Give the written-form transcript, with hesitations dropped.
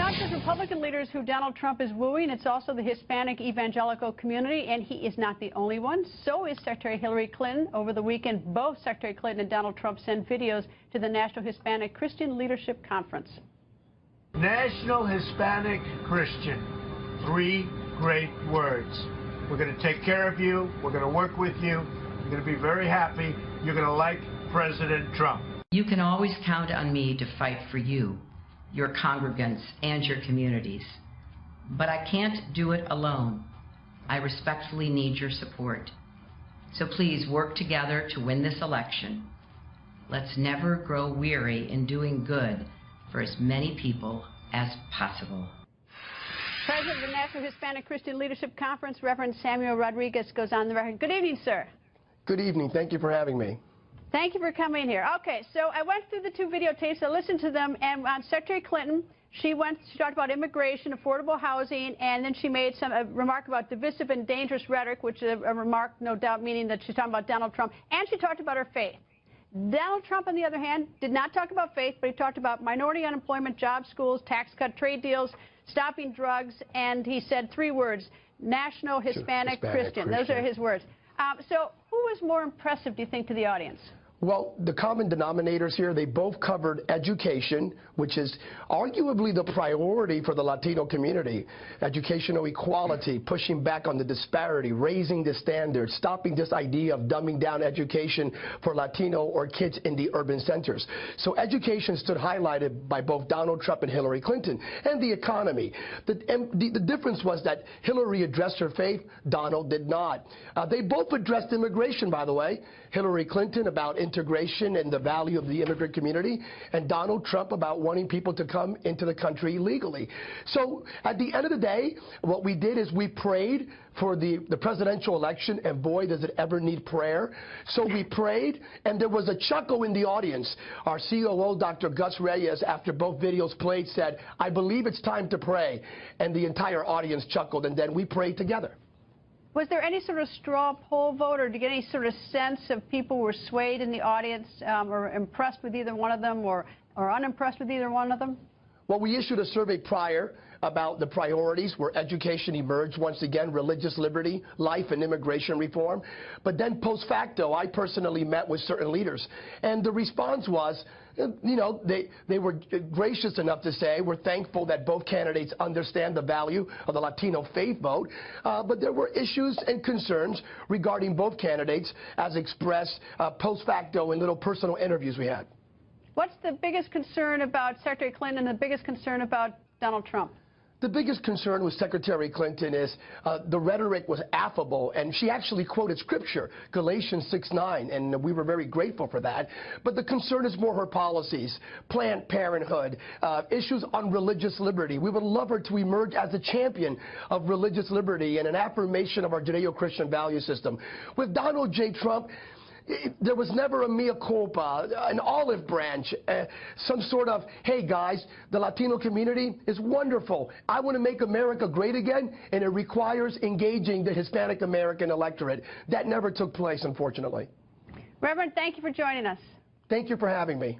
not just Republican leaders who Donald Trump is wooing, it's also the Hispanic evangelical community, and he is not the only one. So is Secretary Hillary Clinton. Over the weekend, both Secretary Clinton and Donald Trump sent videos to the National Hispanic Christian Leadership Conference. National Hispanic Christian. 3 great words. We're going to take care of you. We're going to work with you. You're going to be very happy. You're going to like President Trump. You can always count on me to fight for you, your congregants, and your communities. But I can't do it alone. I respectfully need your support. So please work together to win this election. Let's never grow weary in doing good for as many people as possible. President of the National Hispanic Christian Leadership Conference, Reverend Samuel Rodriguez, goes on the record. Good evening, sir. Good evening. Thank you for having me. Thank you for coming here. Okay, so I went through the 2 videotapes. I listened to them, and on Secretary Clinton, she talked about immigration, affordable housing, and then she made a remark about divisive and dangerous rhetoric, which is a remark, no doubt, meaning that she's talking about Donald Trump, and she talked about her faith. Donald Trump, on the other hand, did not talk about faith, but he talked about minority unemployment, jobs, schools, tax cut, trade deals, stopping drugs, and he said 3 words: National Hispanic Christian. Those are his words. So who was more impressive, do you think, to the audience? Well, the common denominators here, they both covered education, which is arguably the priority for the Latino community. Educational equality, pushing back on the disparity, raising the standards, stopping this idea of dumbing down education for Latino or kids in the urban centers. So education stood highlighted by both Donald Trump and Hillary Clinton. And the economy. The difference was that Hillary addressed her faith, Donald did not. They both addressed immigration, by the way. Hillary Clinton about integration and the value of the immigrant community, and Donald Trump about wanting people to come into the country legally. So at the end of the day, what we did is we prayed for the presidential election, and boy, does it ever need prayer. So we prayed, and there was a chuckle in the audience. Our COO, Dr. Gus Reyes, after both videos played, said, "I believe it's time to pray." And the entire audience chuckled, and then we prayed together. Was there any sort of straw poll vote, or did you get any sort of sense of people were swayed in the audience, or impressed with either one of them, or unimpressed with either one of them? Well, we issued a survey prior about the priorities where education emerged, once again, religious liberty, life and immigration reform. But then post facto, I personally met with certain leaders. And the response was, you know, they were gracious enough to say, we're thankful that both candidates understand the value of the Latino faith vote. But there were issues and concerns regarding both candidates as expressed post facto in little personal interviews we had. What's the biggest concern about Secretary Clinton and the biggest concern about Donald Trump? The biggest concern with Secretary Clinton is the rhetoric was affable, and she actually quoted Scripture, Galatians 6:9, and we were very grateful for that. But the concern is more her policies, Planned Parenthood, issues on religious liberty. We would love her to emerge as a champion of religious liberty and an affirmation of our Judeo-Christian value system. With Donald J. Trump, there was never a mea culpa, an olive branch, some sort of, hey guys, the Latino community is wonderful. I want to make America great again, and it requires engaging the Hispanic American electorate. That never took place, unfortunately. Reverend, thank you for joining us. Thank you for having me.